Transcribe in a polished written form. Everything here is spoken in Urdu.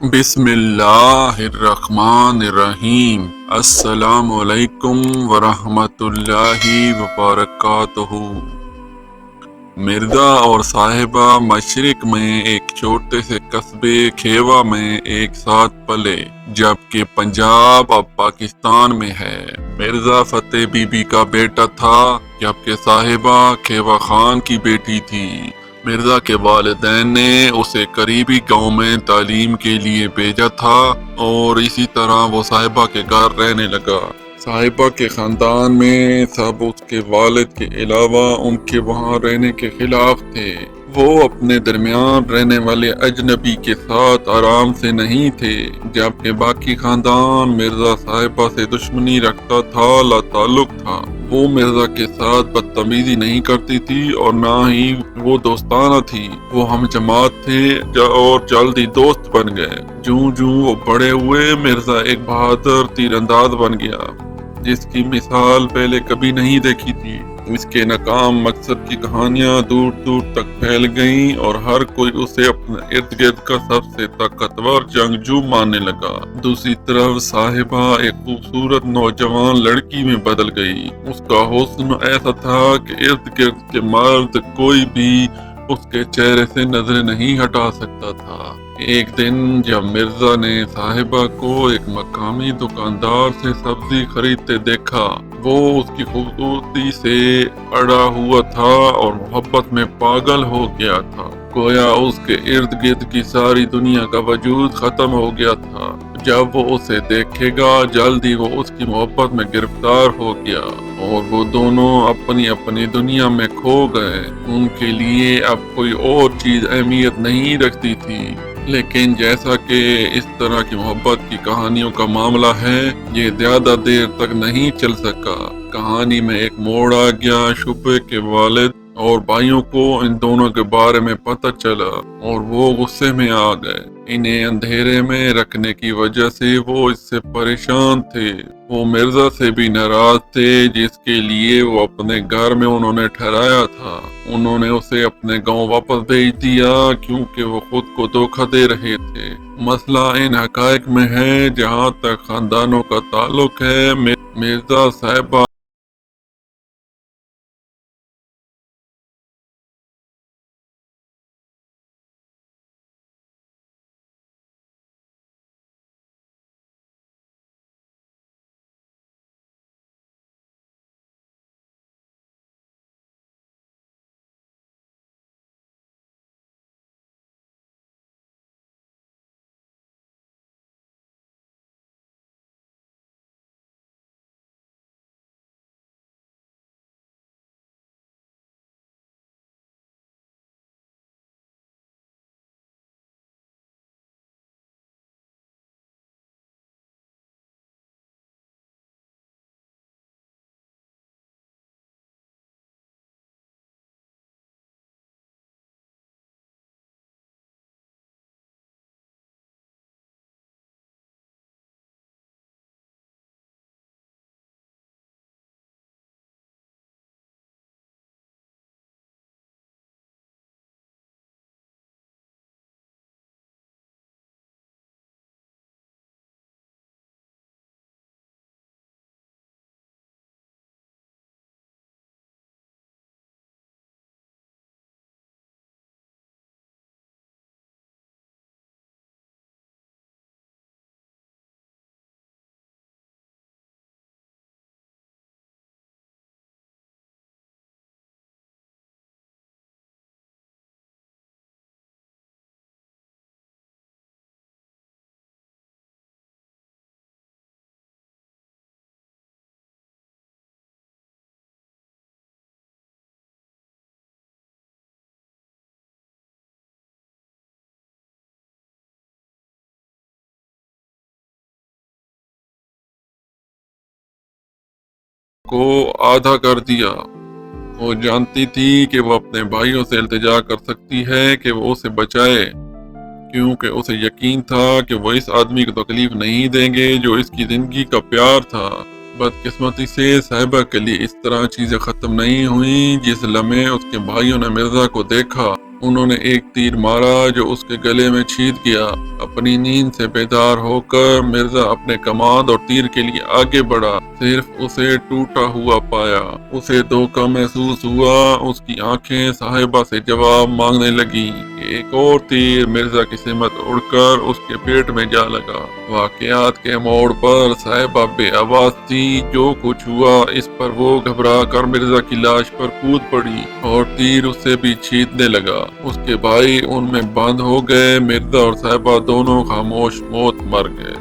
بسم اللہ الرحمن الرحیم۔ السلام علیکم ورحمۃ اللہ وبرکاتہ۔ مرزا اور صاحبہ مشرق میں ایک چھوٹے سے قصبے کھیوا میں ایک ساتھ پلے، جبکہ پنجاب اب پاکستان میں ہے۔ مرزا فتح بی بی کا بیٹا تھا، جبکہ صاحبہ کھیوا خان کی بیٹی تھی۔ مرزا کے والدین نے اسے قریبی گاؤں میں تعلیم کے لیے بھیجا تھا اور اسی طرح وہ صاحبہ کے گھر رہنے لگا۔ صاحبہ کے خاندان میں سب اس کے والد کے علاوہ ان کے وہاں رہنے کے خلاف تھے۔ وہ اپنے درمیان رہنے والے اجنبی کے ساتھ آرام سے نہیں تھے، جبکہ باقی خاندان مرزا صاحبہ سے دشمنی رکھتا تھا، لا تعلق تھا۔ وہ مرزا کے ساتھ بدتمیزی نہیں کرتی تھی اور نہ ہی وہ دوستانہ تھی۔ وہ ہم جماعت تھے اور جلدی دوست بن گئے۔ جوں جوں وہ بڑے ہوئے، مرزا ایک بہادر تیر انداز بن گیا، جس کی مثال پہلے کبھی نہیں دیکھی تھی۔ اس کے ناکام مقصد کی کہانیاں دور دور تک پھیل گئیں اور ہر کوئی اسے اپنے ارد گرد کا سب سے طاقتور جنگجو ماننے لگا۔ دوسری طرف صاحبہ ایک خوبصورت نوجوان لڑکی میں بدل گئی۔ اس کا حسن ایسا تھا کہ ارد گرد کے مرد کوئی بھی اس کے چہرے سے نظر نہیں ہٹا سکتا تھا۔ ایک دن جب مرزا نے صاحبہ کو ایک مقامی دکاندار سے سبزی خریدتے دیکھا، وہ اس کی خوبصورتی سے اڑا ہوا تھا اور محبت میں پاگل ہو گیا تھا۔ گویا اس کے ارد گرد کی ساری دنیا کا وجود ختم ہو گیا تھا۔ جب وہ اسے دیکھے گا، جلدی وہ اس کی محبت میں گرفتار ہو گیا اور وہ دونوں اپنی اپنی دنیا میں کھو گئے۔ ان کے لیے اب کوئی اور چیز اہمیت نہیں رکھتی تھی۔ لیکن جیسا کہ اس طرح کی محبت کی کہانیوں کا معاملہ ہے، یہ زیادہ دیر تک نہیں چل سکا۔ کہانی میں ایک موڑ آ گیا۔ شبے کے والد اور بھائیوں کو ان دونوں کے بارے میں پتہ چلا اور وہ غصے میں آ گئے۔ انہیں اندھیرے میں رکھنے کی وجہ سے وہ اس سے پریشان تھے۔ وہ مرزا سے بھی ناراض تھے، جس کے لیے وہ اپنے گھر میں انہوں نے ٹھہرایا تھا۔ انہوں نے اسے اپنے گاؤں واپس بھیج دیا کیونکہ وہ خود کو دھوکہ دے رہے تھے۔ مسئلہ ان حقائق میں ہے۔ جہاں تک خاندانوں کا تعلق ہے، مرزا صاحبہ کو آدھا کر دیا۔ وہ جانتی تھی کہ وہ اپنے بھائیوں سے التجا کر سکتی ہے کہ وہ اسے بچائے، کیونکہ اسے یقین تھا کہ وہ اس آدمی کو تکلیف نہیں دیں گے جو اس کی زندگی کا پیار تھا۔ بدقسمتی سے صاحبہ کے لیے اس طرح چیزیں ختم نہیں ہوئیں۔ جس لمحے اس کے بھائیوں نے مرزا کو دیکھا، انہوں نے ایک تیر مارا جو اس کے گلے میں چھید گیا۔ اپنی نیند سے بیدار ہو کر مرزا اپنے کماد اور تیر کے لیے آگے بڑھا، صرف اسے ٹوٹا ہوا پایا۔ اسے دھوکا محسوس ہوا، اس کی آنکھیں صاحبہ سے جواب مانگنے لگیں۔ ایک اور تیر مرزا کی سمت اڑ کر اس کے پیٹ میں جا لگا۔ واقعات کے موڑ پر صاحبہ بے آواز تھی۔ جو کچھ ہوا اس پر وہ گھبرا کر مرزا کی لاش پر کود پڑی اور تیر اسے بھی چھیدنے لگا۔ اس کے بھائی ان میں بند ہو گئے۔ مرزا اور صاحبہ دونوں خاموش موت مر گئے۔